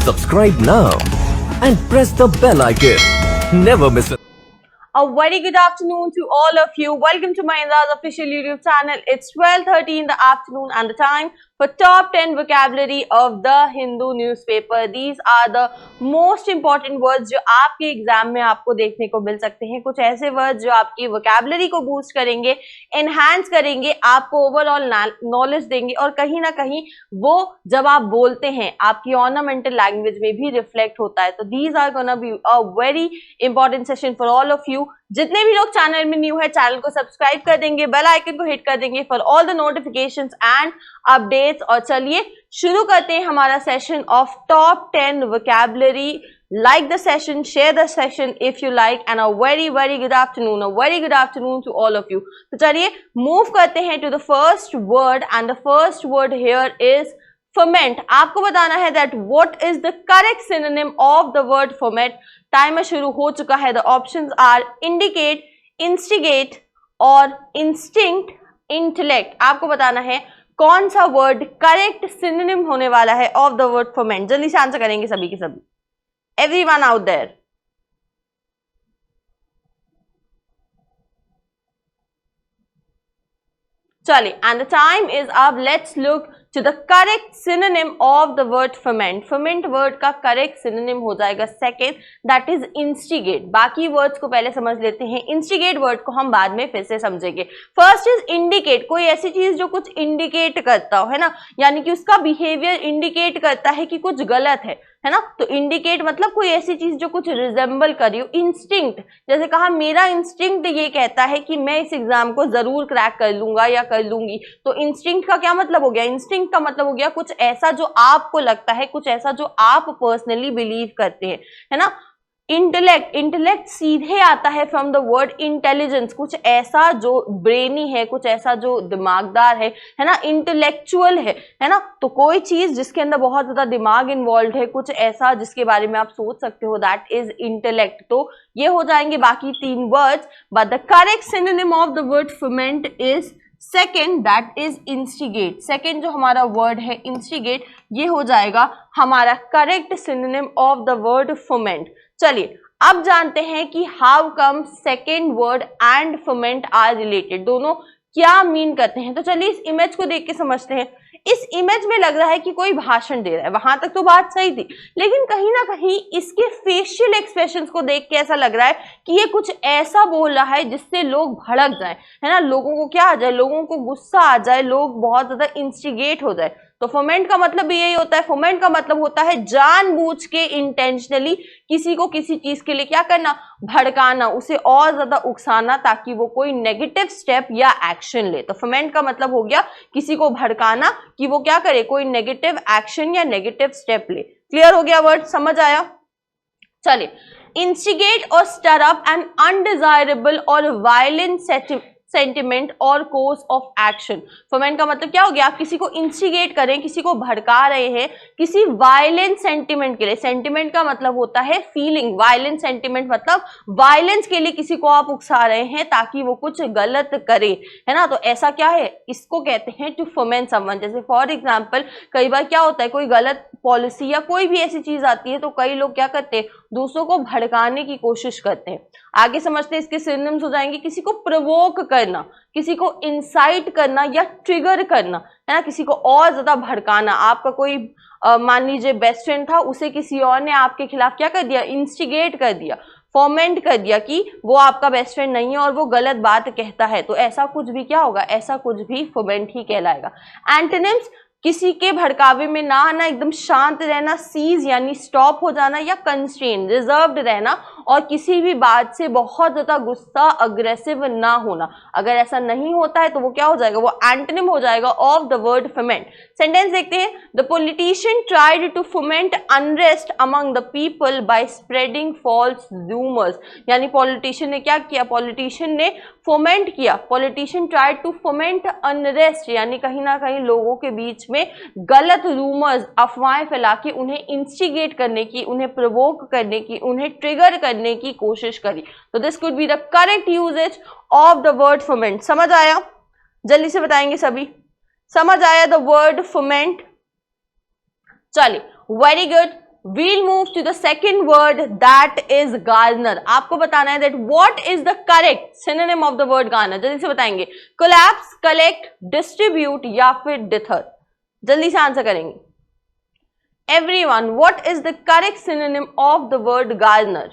Subscribe now and press the bell icon. Never miss it. A very good afternoon to all of you. Welcome to my Indra's official YouTube channel. It's 12:30 in the afternoon and the time for top 10 vocabulary of the Hindu newspaper. These are the most important words जो आपके exam में आपको देखने को मिल सकते हैं. कुछ ऐसे वर्ड्स जो आपकी vocabulary को बूस्ट करेंगे, एनहांस करेंगे, आपको ओवरऑल नॉलेज देंगे और कहीं ना कहीं वो जब आप बोलते हैं आपकी ऑर्नामेंटल लैंग्वेज में भी रिफ्लेक्ट होता है. तो these are gonna be a very important session for all of you. जितने भी लोग चैनल में न्यू है चैनल को सब्सक्राइब कर देंगे, बेल आइकन को हिट कर देंगे for all the notifications and updates. और चलिए शुरू करते हैं हमारा session of top 10 vocabulary. Like the session, share the session if you like, and a very good afternoon to all of you. तो चलिए मूव करते हैं to the first word, and the first word here is ferment. आपको बताना है that what is the correct synonym of the word ferment. Timer शुरू हो चुका है. The options are indicate, instigate और instinct, intellect. आपको बताना है कौन सा वर्ड करेक्ट सिनोनिम होने वाला है ऑफ द वर्ड ferment. जल्दी से आंसर करेंगे सभी के सभी. Everyone out there. चलिए, and the time is up. Let's look to the correct synonym of the word ferment. ferment word का correct synonym हो जाएगा second, that is instigate. बाकी words को पहले समझ लेते हैं. instigate word को हम बाद में फिर से समझेंगे. first is indicate. कोई ऐसी चीज जो कुछ indicate करता हो, है ना, यानी कि उसका behavior indicate करता है कि कुछ गलत है ना. तो इंडिकेट मतलब कोई ऐसी चीज जो कुछ रिजेंबल कर रही हो. इंस्टिंक्ट, जैसे कहा मेरा इंस्टिंक्ट ये कहता है कि मैं इस एग्जाम को जरूर क्रैक कर लूंगा या कर लूंगी. तो इंस्टिंक्ट का क्या मतलब हो गया? इंस्टिंक्ट का मतलब हो गया कुछ ऐसा जो आपको लगता है, कुछ ऐसा जो आप पर्सनली बिलीव करते हैं, है ना. इंटेलेक्ट, इंटेलेक्ट सीधे आता है फ्रॉम द वर्ड इंटेलिजेंस. कुछ ऐसा जो ब्रेनी है, कुछ ऐसा जो दिमागदार है ना. इंटेलेक्चुअल है ना. तो कोई चीज जिसके अंदर बहुत ज्यादा दिमाग इन्वॉल्व है, कुछ ऐसा जिसके बारे में आप सोच सकते हो, दैट इज इंटेलेक्ट. तो ये हो जाएंगे बाकी तीन words, but the correct synonym of the word ferment is second, that is instigate. Second जो हमारा वर्ड है इंस्टिगेट, ये हो जाएगा हमारा correct synonym of the word ferment. चलिए अब जानते हैं कि how come second word and ferment are related. दोनों क्या मीन करते हैं. तो चलिए इस इमेज को देख के समझते हैं. इस इमेज में लग रहा है कि कोई भाषण दे रहा है. वहां तक तो बात सही थी, लेकिन कहीं ना कहीं इसके फेशियल एक्सप्रेशंस को देख के ऐसा लग रहा है कि ये कुछ ऐसा बोल रहा है जिससे लोग भड़क जाएं, है ना. लोगों को क्या आ जाए, लोगों को गुस्सा आ जाए, लोग बहुत ज्यादा इंस्टिगेट हो जाए. तो ferment का मतलब भी यही होता है. ferment का मतलब होता है जानबूझ के इंटेंशनली किसी को किसी चीज के लिए क्या करना, भड़काना, उसे और ज्यादा उकसाना ताकि वो कोई नेगेटिव स्टेप या एक्शन ले. तो ferment का मतलब हो गया किसी को भड़काना कि वो क्या करे, कोई नेगेटिव एक्शन या नेगेटिव स्टेप ले. क्लियर हो गया वर्ड, समझ आया. चलिए, इंस्टिगेट और स्टर अप एन अनडिजायरेबल और वायलेंट सेंटिमेंट और कोर्स ऑफ एक्शन. ferment का मतलब क्या हो गया, आप किसी को इंस्टिगेट करें, किसी को भड़का रहे हैं किसी वायलेंट सेंटिमेंट के लिए. सेंटिमेंट का मतलब होता है फीलिंग, वायलेंट सेंटिमेंट मतलब वायलेंस के लिए किसी को आप उकसा रहे हैं ताकि वो कुछ गलत करे, है ना. तो ऐसा क्या है, इसको कहते हैं टू ferment someone. जैसे फॉर एग्जाम्पल कई बार क्या होता है, कोई गलत पॉलिसी या कोई भी ऐसी चीज आती है तो कई लोग क्या करते हैं, दूसरों को भड़काने की कोशिश करते हैं. आगे समझते हैं इसके सिनोनिम्स हो जाएंगे. किसी को प्रोवोक करना, किसी को इंसाइट करना या ट्रिगर करना, है ना. किसी को और ज्यादा भड़काना. आपका कोई मान लीजिए बेस्ट फ्रेंड था, उसे किसी और ने आपके खिलाफ क्या कर दिया, इंस्टिगेट कर दिया, फॉर्मेंट कर दिया कि वो आपका बेस्ट फ्रेंड नहीं है और वो गलत बात कहता है. तो ऐसा कुछ भी क्या होगा, ऐसा कुछ भी ferment ही कहलाएगा. एंटोनिम्स, किसी के भड़कावे में ना आना, एकदम शांत रहना, सीज यानी स्टॉप हो जाना, या कंस्ट्रेन रिजर्व्ड रहना और किसी भी बात से बहुत ज्यादा गुस्सा अग्रेसिव ना होना. अगर ऐसा नहीं होता है तो वो क्या हो जाएगा, वो एंटोनिम हो जाएगा of the word ferment. Sentence देखते हैं. The politician tried to ferment unrest among the people by spreading false rumours. यानी पॉलिटिशियन ने क्या किया, पॉलिटिशियन ने ferment किया. Politician tried to ferment unrest यानी कहीं ना कहीं लोगों के बीच में गलत रूमर्स, अफवाहें फैला के उन्हें इंस्टिगेट करने की, उन्हें प्रोवोक करने की, उन्हें ट्रिगर करने की कोशिश करी. तो this could be the correct usage of the word ferment. समझ आया, जल्दी से बताएंगे सभी. समझ आया द वर्ड ferment? चलिए, very good. we'll move to the second word, that is garner. आपको बताना है that what is the correct synonym of the word garner. जल्दी से बताएंगे. collapse, collect, distribute या फिर dither. जल्दी से आंसर करेंगे. Everyone, what is the correct synonym of the word garner?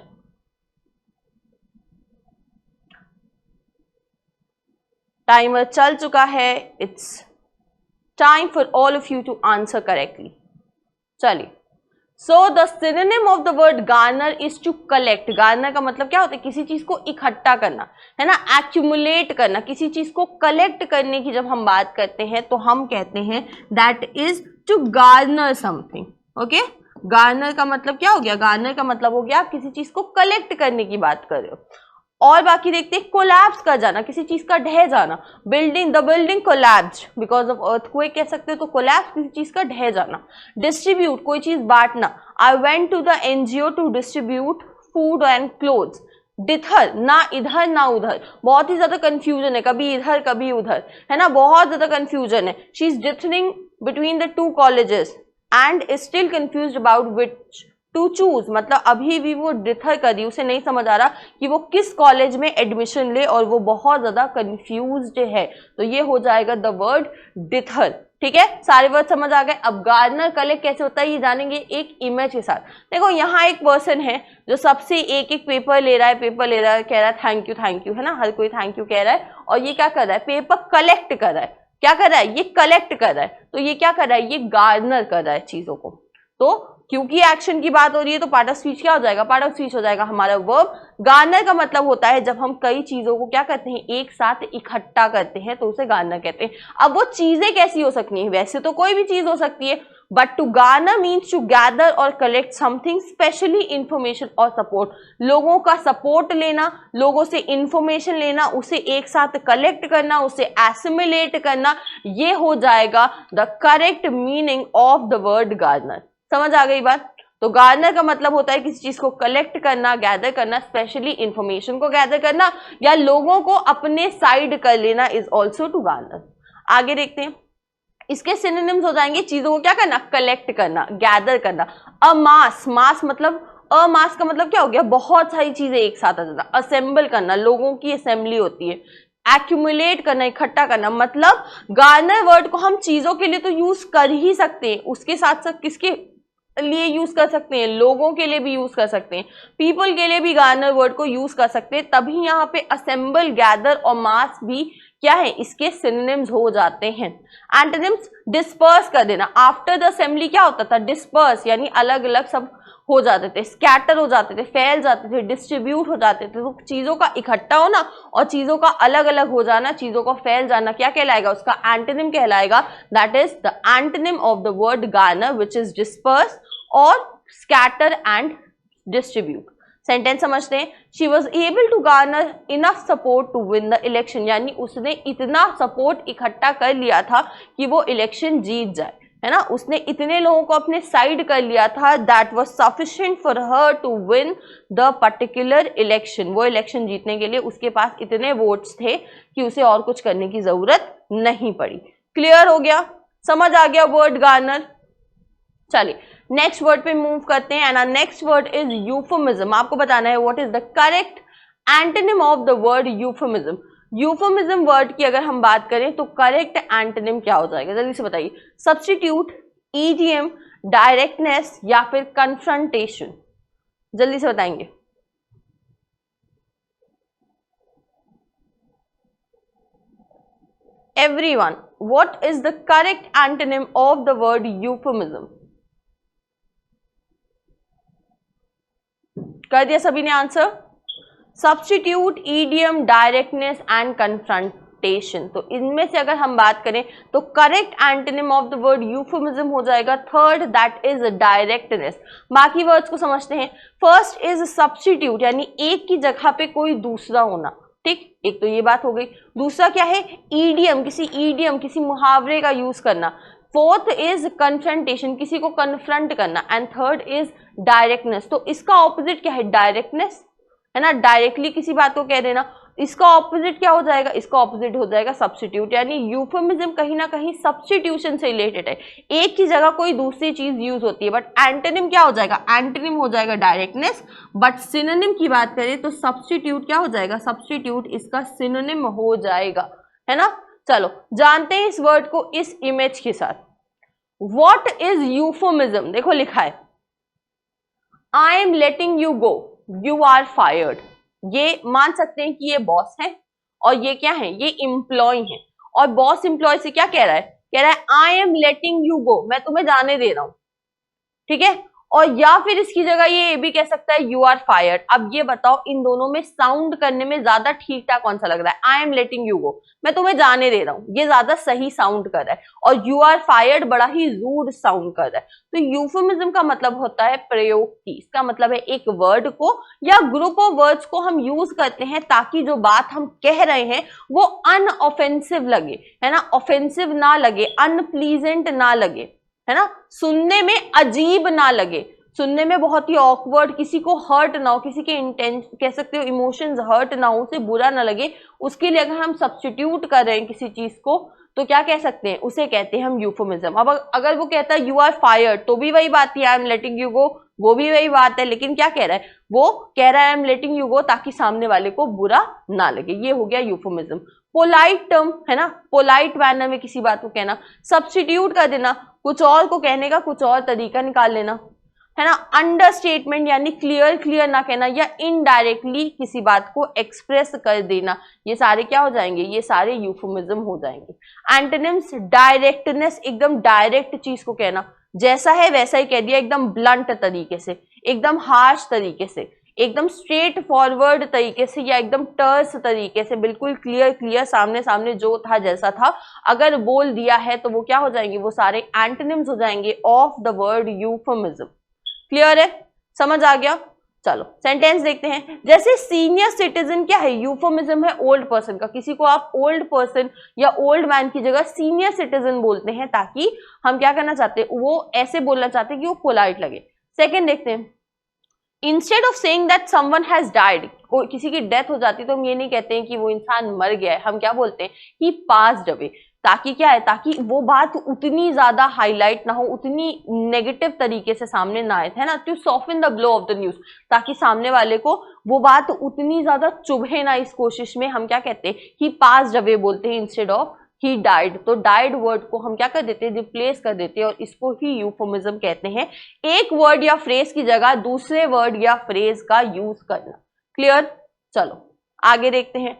Timer चल चुका है. It's time for all of you to answer correctly. चलिए. So the synonym of the word garner is to collect. garner का मतलब क्या होता है? किसी चीज को इकट्ठा करना, है ना, accumulate करना. किसी चीज को collect करने की जब हम बात करते हैं तो हम कहते हैं that is to garner something. Okay, garner का मतलब क्या हो गया? garner का मतलब हो गया आप किसी चीज को collect करने की बात कर रहे हो. और बाकी देखते हैं कोलैप्स कर जाना, किसी चीज का ढह जाना. The building collapsed because of earthquake कह सकते हो. तो कोलैप्स किसी चीज का ढह जाना. डिस्ट्रीब्यूट कोई चीज बांटना. I went to the NGO to distribute food and clothes. Dither ना इधर ना उधर, बहुत ही ज्यादा कंफ्यूजन है, कभी इधर कभी उधर, है ना, बहुत ज्यादा कंफ्यूजन है. She is dithering between the two colleges and is still confused about which to choose. मतलब अभी भी वो डिथर कर रही, उसे नहीं समझ आ रहा कि वो किस कॉलेज में एडमिशन ले और वो बहुत ज्यादा कंफ्यूज्ड है. तो ये हो जाएगा द वर्ड डिथर. ठीक है, सारे वर्ड समझ आ गए. अब गार्नर कलेक्ट कैसे होता है ये जानेंगे एक इमेज के साथ. देखो यहाँ एक पर्सन है जो सबसे एक एक पेपर ले रहा है, कह रहा है थैंक यू, है ना, हर कोई थैंक यू कह रहा है. और ये क्या कर रहा है? पेपर कलेक्ट कर रहा है. क्या कर रहा है? ये कलेक्ट कर रहा है. तो ये क्या कर रहा है? ये गार्नर कर रहा है चीजों को. तो क्योंकि एक्शन की बात हो रही है तो पार्ट ऑफ स्पीच क्या हो जाएगा? पार्ट ऑफ स्पीच हो जाएगा हमारा वर्ब. गार्नर का मतलब होता है जब हम कई चीजों को क्या करते हैं? एक साथ इकट्ठा करते हैं तो उसे गार्नर कहते हैं. अब वो चीजें कैसी हो सकती हैं? वैसे तो कोई भी चीज हो सकती है, but to garner means to gather और कलेक्ट समथिंग, स्पेशली इंफॉर्मेशन और सपोर्ट. लोगों का सपोर्ट लेना, लोगों से इंफॉर्मेशन लेना, उसे एक साथ कलेक्ट करना, उसे एसिमिलेट करना, ये हो जाएगा the correct meaning of the word Garner. समझ आ गई बात? तो गार्नर का मतलब होता है किसी चीज को कलेक्ट करना, गैदर करना, स्पेशली इंफॉर्मेशन को गैदर करना या लोगों को अपने साइड कर लेना इज ऑल्सो टू गार्नर. आगे देखते हैं. इसके सिनोनिम्स हो जाएंगे चीजों को क्या करना? कलेक्ट करना, गैदर करना. अमास, मास मतलब अमास का मतलब क्या हो गया? बहुत सारी चीजें एक साथ आ जाना. असेंबल करना, लोगों की असेंबली होती है. एक्यूमुलेट करना, इकट्ठा करना. मतलब गार्नर वर्ड को हम चीजों के लिए तो यूज कर ही सकते हैं, उसके साथ साथ किसके लिए यूज कर सकते हैं? लोगों के लिए भी यूज कर सकते हैं, पीपल के लिए भी गार्नर वर्ड को यूज कर सकते हैं. तभी यहाँ पे असेंबल, गैदर और मास भी क्या है? इसके सिनोनिम्स हो जाते हैं. एंटोनिम्स, डिस्पर्स कर देना. आफ्टर द असेंबली क्या होता था? डिस्पर्स, यानी अलग अलग सब हो जाते थे, स्कैटर हो जाते थे, फैल जाते थे, डिस्ट्रीब्यूट हो जाते थे. तो चीजों का इकट्ठा होना और चीजों का अलग अलग हो जाना, चीजों का फैल जाना क्या कहलाएगा? उसका एंटोनिम कहलाएगा. That is the antonym of the word garner which is disperse और स्कैटर एंड डिस्ट्रीब्यूट. सेंटेंस समझते हैं. She was able to garner enough support to win the election, यानी उसने इतना सपोर्ट इकट्ठा कर लिया था कि वो इलेक्शन जीत जाए, है ना. उसने इतने लोगों को अपने साइड कर लिया था. That was sufficient for her to win the particular election. वो इलेक्शन जीतने के लिए उसके पास इतने वोट्स थे कि उसे और कुछ करने की जरूरत नहीं पड़ी. क्लियर हो गया? समझ आ गया वर्ड गार्नर? चलिए नेक्स्ट वर्ड पे मूव करते हैं. And next word is euphemism. आपको बताना है what is the correct antonym of the word euphemism. Euphemism word की अगर हम बात करें तो करेक्ट एंटोनिम क्या हो जाएगा? जल्दी से बताइए. सब्स्टिट्यूट, ईडियम, डायरेक्टनेस या फिर कन्फ्रंटेशन. जल्दी से बताएंगे. Everyone, what is the correct antonym of the word euphemism? कर दिया सभी ने answer. Substitute, idiom, directness and confrontation. तो इनमें से अगर हम बात करें तो correct antonym of the word euphemism हो जाएगा थर्ड, दैट इज डायरेक्टनेस. बाकी वर्ड्स को समझते हैं. फर्स्ट इज सब्स्टिट्यूट, यानी एक की जगह पे कोई दूसरा होना. ठीक, एक तो ये बात हो गई. दूसरा क्या है? ईडियम, किसी मुहावरे का यूज करना. फोर्थ इज कन्फ्रंटेशन, किसी को कन्फ्रंट करना. And third is directness. तो इसका ऑपोजिट क्या है? डायरेक्टनेस, है ना. डायरेक्टली किसी बात को कह देना. इसका ऑपोजिट क्या हो जाएगा, इसका ऑपोजिट हो जाएगा सब्स्टिट्यूट। यानी यूफेमिज्म कहीं ना कहीं सब्स्टिट्यूशन से रिलेटेड है, एक ही जगह कोई दूसरी चीज यूज होती है। बट एंटोनिम क्या हो जाएगा, एंटोनिम हो जाएगा डायरेक्टनेस। बट सिनोनिम की बात करें तो सब्स्टिट्यूट क्या हो जाएगा, सब्स्टिट्यूट इसका सिनोनिम हो जाएगा, है ना। चलो जानते हैं इस वर्ड को इस इमेज के साथ। व्हाट इज यूफेमिज्म, देखो लिखा है I am letting you go, you are fired. ये मान सकते हैं कि ये बॉस है और ये क्या है, ये एम्प्लॉय है। और बॉस एम्प्लॉय से क्या कह रहा है, कह रहा है आई एम लेटिंग यू गो, मैं तुम्हें जाने दे रहा हूं, ठीक है। और या फिर इसकी जगह ये भी कह सकता है यू आर फायर्ड। अब ये बताओ इन दोनों में साउंड करने में ज्यादा ठीक ठाक कौन सा लग रहा है, आई एम लेटिंग यू गो, मैं तुम्हें जाने दे रहा हूं, ये ज्यादा सही साउंड कर रहा है। और यू आर फायर्ड बड़ा ही रूड साउंड कर रहा है। तो यूफेमिज्म का मतलब होता है प्रयोक्ति। इसका मतलब है एक वर्ड को या ग्रुप ऑफ वर्ड्स को हम यूज करते हैं ताकि जो बात हम कह रहे हैं वो अनऑफेंसिव लगे, है ना, ऑफेंसिव ना लगे, अनप्लीजेंट ना लगे, है ना, सुनने में अजीब ना लगे, सुनने में बहुत ही ऑकवर्ड, किसी को हर्ट ना हो, किसी के इंटेंशन कह सकते हो इमोशंस हर्ट ना हो, उसे बुरा ना लगे, उसके लिए अगर हम सब्स्टिट्यूट कर रहे हैं किसी चीज को तो क्या कह सकते हैं, उसे कहते हैं हम यूफेमिज्म। अब अगर वो कहता है यू आर फायर्ड तो भी वही बात है, आई एम लेटिंग यू गो, वो भी वही बात है, लेकिन क्या कह रहा है, वो कह रहा है आई एम लेटिंग यू गो ताकि सामने वाले को बुरा ना लगे। ये हो गया यूफेमिज्म। पोलाइट टर्म है ना, पोलाइट मैनर में किसी बात को कहना, सब्स्टिट्यूट कर देना, कुछ और को कहने का कुछ और तरीका निकाल लेना, है ना। अंडरस्टेटमेंट यानी क्लियर ना कहना या इनडायरेक्टली किसी बात को एक्सप्रेस कर देना, ये सारे क्या हो जाएंगे, ये सारे यूफेमिज्म हो जाएंगे। एंटोनिम्स डायरेक्टनेस, एकदम डायरेक्ट चीज को कहना, जैसा है वैसा ही कह दिया, एकदम ब्लंट तरीके से, एकदम हार्श तरीके से, एकदम स्ट्रेट फॉरवर्ड तरीके से या एकदम टर्स तरीके से, बिल्कुल क्लियर सामने सामने जो था जैसा था अगर बोल दिया है तो वो क्या हो जाएंगे, वो सारे एंटोनिम्स हो जाएंगे of the word euphemism. Clear है, समझ आ गया। चलो सेंटेंस देखते हैं। जैसे सीनियर सिटीजन क्या है, यूफेमिज्म है ओल्ड पर्सन का। किसी को आप ओल्ड पर्सन या ओल्ड मैन की जगह सीनियर सिटीजन बोलते हैं ताकि हम क्या करना चाहते हैं, वो ऐसे बोलना चाहते हैं कि वो पोलाइट लगे। सेकेंड देखते हैं, instead of saying that someone has died, किसी की डेथ हो जाती तो हम ये नहीं कहते हैं कि वो इंसान मर गया है, हम क्या बोलते हैं, ही पास्ड अवे। ताकि क्या है, ताकि वो बात उतनी ज्यादा हाईलाइट ना हो, उतनी नेगेटिव तरीके से सामने ना आए, है ना, to soften the blow of the news, ताकि सामने वाले को वो बात उतनी ज्यादा चुभे ना। इस कोशिश में हम क्या कहते हैं, ही पास्ड अवे बोलते हैं इंस्टेड ऑफ ही डाइड। तो डाइड वर्ड को हम क्या कर देते हैं, रिप्लेस कर देते हैं और इसको ही यूफेमिज्म कहते हैं। एक वर्ड या फ्रेज की जगह दूसरे वर्ड या फ्रेज का यूज करना। क्लियर, चलो आगे देखते हैं।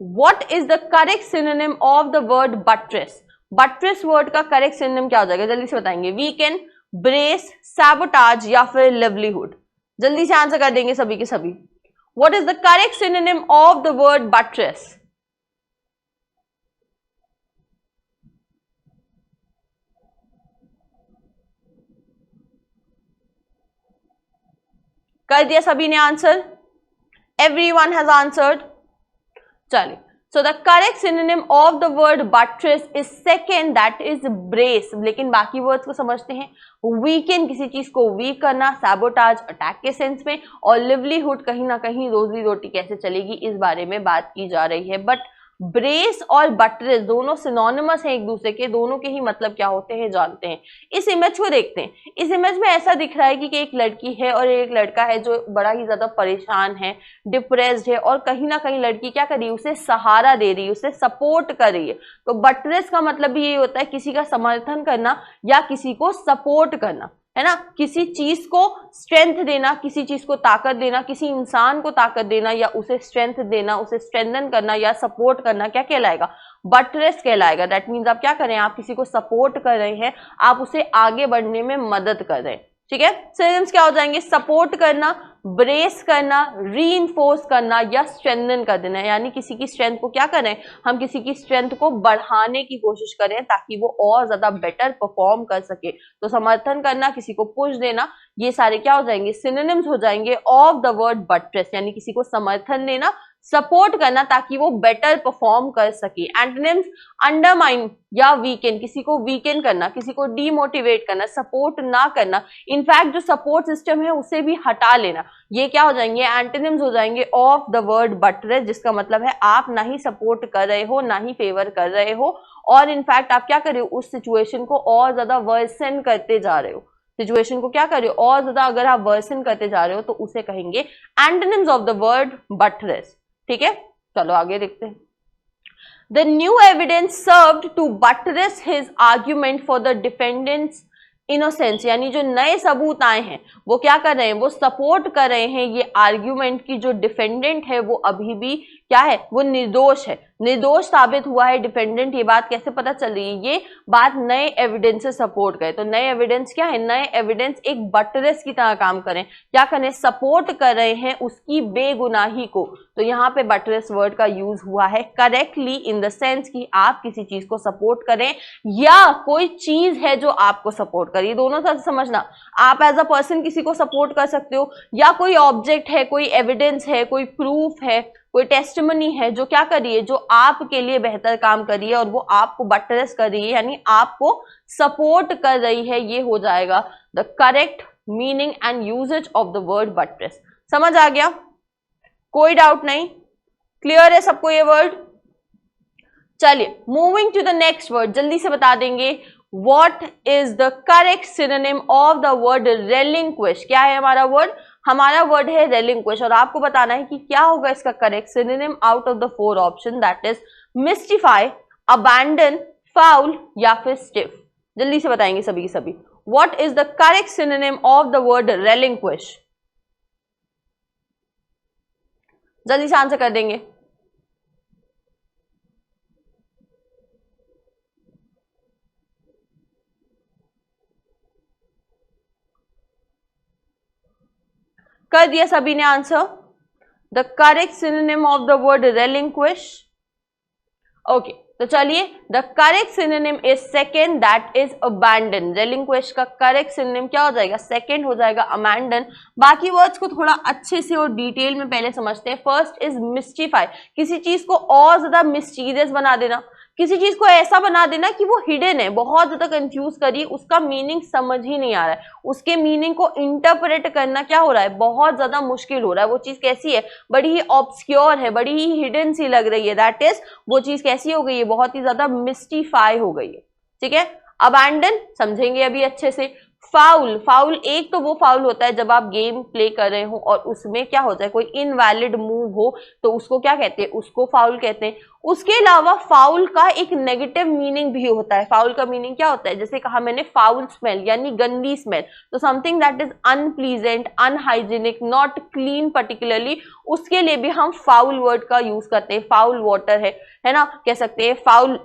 What is the correct synonym of the word buttress? Buttress word का correct synonym क्या हो जाएगा, जल्दी से बताएंगे। Weaken, brace, sabotage या फिर livelihood। जल्दी से आंसर कर देंगे सभी के सभी। What is the correct synonym of the word buttress? कर दिया सभी ने आंसर, everyone has answered। चलिए, so the correct synonym of the word buttress is second, that is brace। लेकिन बाकी वर्ड्स को समझते हैं। weaken किसी चीज को वीक करना, sabotage अटैक के सेंस में, और livelihood कहीं ना कहीं रोजी रोटी कैसे चलेगी इस बारे में बात की जा रही है। बट ब्रेस और बटरेस दोनों सिनोनिमस हैं एक दूसरे के, दोनों के ही मतलब क्या होते हैं जानते हैं। इस इमेज को देखते हैं। इस इमेज में ऐसा दिख रहा है कि एक लड़की है और एक लड़का है जो बड़ा ही ज्यादा परेशान है, डिप्रेस्ड है, और कहीं ना कहीं लड़की क्या कर रही है, उसे सहारा दे रही है, उसे सपोर्ट कर रही है। तो बटरेस का मतलब भी ये होता है किसी का समर्थन करना या किसी को सपोर्ट करना, है ना, किसी चीज को स्ट्रेंथ देना, किसी चीज को ताकत देना, किसी इंसान को ताकत देना या उसे स्ट्रेंथ देना, उसे स्ट्रेंथन करना या सपोर्ट करना क्या कहलाएगा, बटरेस कहलाएगा। दैट मीन्स आप क्या कर रहे हैं, आप किसी को सपोर्ट कर रहे हैं, आप उसे आगे बढ़ने में मदद कर रहे हैं। ठीक है, सिनोनिम्स क्या हो जाएंगे, सपोर्ट करना, ब्रेस करना, रीइंफोर्स करना या स्ट्रेंथन कर देना। यानी किसी की स्ट्रेंथ को क्या करें, हम किसी की स्ट्रेंथ को बढ़ाने की कोशिश करें ताकि वो और ज्यादा बेटर परफॉर्म कर सके। तो समर्थन करना, किसी को पुश देना, ये सारे क्या हो जाएंगे, सिनोनिम्स हो जाएंगे ऑफ द वर्ड बटरेस। यानी किसी को समर्थन देना, सपोर्ट करना ताकि वो बेटर परफॉर्म कर सके। एंटोनिम्स अंडरमाइन या वीकेन, किसी को वीकेन करना, किसी को डीमोटिवेट करना, सपोर्ट ना करना, इनफैक्ट जो सपोर्ट सिस्टम है उसे भी हटा लेना, ये क्या हो जाएंगे, एंटोनिम्स हो जाएंगे ऑफ द वर्ड बटरेस, जिसका मतलब है आप ना ही सपोर्ट कर रहे हो ना ही फेवर कर रहे हो, और इनफैक्ट आप क्या कर रहे हो, उस सिचुएशन को और ज्यादा वर्सन करते जा रहे हो, सिचुएशन को क्या कर रहे हो, और ज्यादा अगर आप वर्सन करते जा रहे हो तो उसे कहेंगे antonyms of the word buttress. ठीक है, चलो आगे देखते हैं। The new evidence served to buttress his argument for the defendant's innocence, यानी जो नए सबूत आए हैं वो क्या कर रहे हैं, वो सपोर्ट कर रहे हैं ये आर्ग्यूमेंट की जो डिफेंडेंट है वो अभी भी क्या है, वो निर्दोष है, निर्दोष साबित हुआ है डिफेंडेंट। ये बात कैसे पता चल रही है, ये बात नए एविडेंस से सपोर्ट करे। तो नए एविडेंस क्या है, नए एविडेंस एक बटरेस की तरह काम करें, क्या करें, सपोर्ट कर रहे हैं उसकी बेगुनाही को। तो यहाँ पे बटरेस वर्ड का यूज हुआ है करेक्टली इन द सेंस कि आप किसी चीज को सपोर्ट करें या कोई चीज है जो आपको सपोर्ट करे, दोनों तरह से समझना। आप एज अ पर्सन किसी को सपोर्ट कर सकते हो, या कोई ऑब्जेक्ट है, कोई एविडेंस है, कोई प्रूफ है, कोई टेस्टिमनी है जो क्या कर रही है, जो आपके लिए बेहतर काम कर रही है और वो आपको बटरेस कर रही है, यानी आपको सपोर्ट कर रही है, ये हो जाएगा the correct meaning and usage of the word buttress. समझ आ गया, कोई डाउट नहीं, क्लियर है सबको ये वर्ड। चलिए moving to the next word, जल्दी से बता देंगे what is the correct synonym of the word relinquish. क्या है हमारा वर्ड, हमारा वर्ड है रेलिंक्विश, और आपको बताना है कि क्या होगा इसका correct synonym out of the 4 option, that is mystify, abandon, foul या फिर स्टिफ। जल्दी से बताएंगे सभी की सभी, what is the correct synonym of the word relinquish, जल्दी से आंसर कर देंगे। कर दिया सभी ने answer, the correct synonym of the word relinquish. Okay, तो चलिए the correct synonym is second, that is abandon. Relinquish का करेक्ट सिनोनिम क्या हो जाएगा, सेकेंड हो जाएगा अबैंडन। बाकी वर्ड्स को थोड़ा अच्छे से और डिटेल में पहले समझते हैं। फर्स्ट इज मिस्टिफाई, किसी चीज को और ज्यादा मिस्टीरियस बना देना, किसी चीज को ऐसा बना देना कि वो हिडन है, बहुत ज्यादा कंफ्यूज करिए, उसका मीनिंग समझ ही नहीं आ रहा है, उसके मीनिंग को इंटरप्रेट करना क्या हो रहा है, बहुत ज्यादा मुश्किल हो रहा है। वो चीज कैसी है, बड़ी ही ऑब्सक्योर है, बड़ी ही हिडन सी लग रही है, दैट इज वो चीज कैसी हो गई है, बहुत ही ज्यादा मिस्टिफाई हो गई है। ठीक है, अबैंडन समझेंगे अभी अच्छे से। फाउल, फाउल एक तो वो फाउल होता है जब आप गेम प्ले कर रहे हो और उसमें क्या होता है, कोई इनवैलिड मूव हो तो उसको क्या कहते हैं, उसको फाउल कहते हैं। उसके अलावा फाउल का एक नेगेटिव मीनिंग भी होता है। फाउल का मीनिंग क्या होता है, जैसे कहा मैंने फाउल स्मेल यानी गंदी स्मेल, तो something that is unpleasant, unhygienic, not clean particularly, उसके लिए भी हम फाउल वर्ड का यूज करते हैं। फाउल वाटर है ना, कह सकते हैं फाउल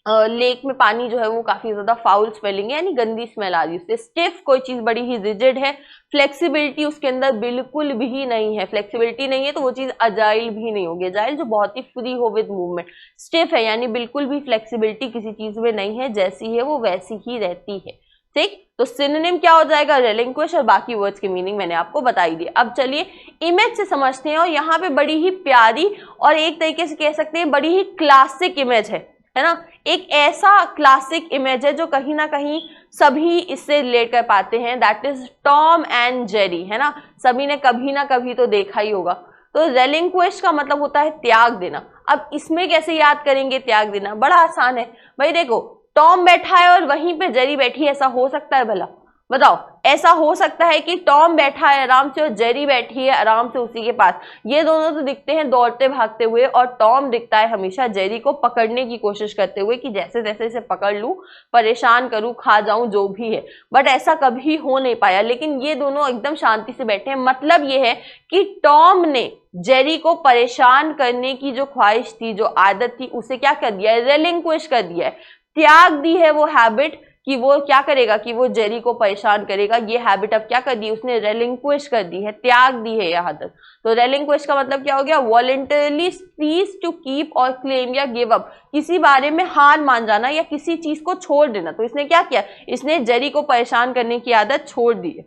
लेक में पानी जो है वो काफी ज्यादा फाउल स्मेलिंग है, यानी गंदी स्मेल आ रही है उससे। स्टिफ, कोई चीज बड़ी ही रिजिड है, फ्लेक्सिबिलिटी उसके अंदर बिल्कुल भी नहीं है, फ्लेक्सिबिलिटी नहीं है तो वो चीज अजाइल भी नहीं होगी, अजाइल जो बहुत ही फ्री हो विद मूवमेंट। स्टिफ है यानी बिल्कुल भी फ्लेक्सिबिलिटी किसी चीज में नहीं है, जैसी है वो वैसी ही रहती है। ठीक, तो सिनोनिम क्या हो जाएगा, रेलिंक्विश, और बाकी वर्ड्स के मीनिंग मैंने आपको बताई दी। अब चलिए इमेज से समझते हैं, और यहाँ पे बड़ी ही प्यारी और एक तरीके से कह सकते हैं बड़ी ही क्लासिक इमेज है ना, एक ऐसा क्लासिक इमेज है जो कहीं ना कहीं सभी इससे रिलेट कर पाते हैं, that is Tom and Jerry, है ना, सभी ने कभी ना कभी तो देखा ही होगा। तो रेलिंक्विश का मतलब होता है त्याग देना। अब इसमें कैसे याद करेंगे त्याग देना, बड़ा आसान है भाई, देखो टॉम बैठा है और वहीं पे जेरी बैठी है, ऐसा हो सकता है भला, बताओ, ऐसा हो सकता है कि टॉम बैठा है आराम से और जेरी बैठी है आराम से उसी के पास, ये दोनों तो दिखते हैं दौड़ते भागते हुए, और टॉम दिखता है हमेशा जेरी को पकड़ने की कोशिश करते हुए कि जैसे तैसे इसे पकड़ लूं, परेशान करूं, खा जाऊं, जो भी है, बट ऐसा कभी हो नहीं पाया। लेकिन ये दोनों एकदम शांति से बैठे हैं, मतलब ये है कि टॉम ने जेरी को परेशान करने की जो ख्वाहिश थी, जो आदत थी, उसे क्या कर दिया है, रेलिंक्विश कर दिया है, त्याग दी है वो हैबिट कि वो क्या करेगा, कि वो जेरी को परेशान करेगा। ये हैबिट अब क्या कर दी उसने, रेलिंक्विश कर दी है, त्याग दी है यह आदत। तो रेलिंक्विश का मतलब क्या हो गया, वॉलंटरली सीज टू कीप और क्लेम या गिव अप, किसी बारे में हार मान जाना या किसी चीज को छोड़ देना। तो इसने क्या किया, इसने जेरी को परेशान करने की आदत छोड़ दी है।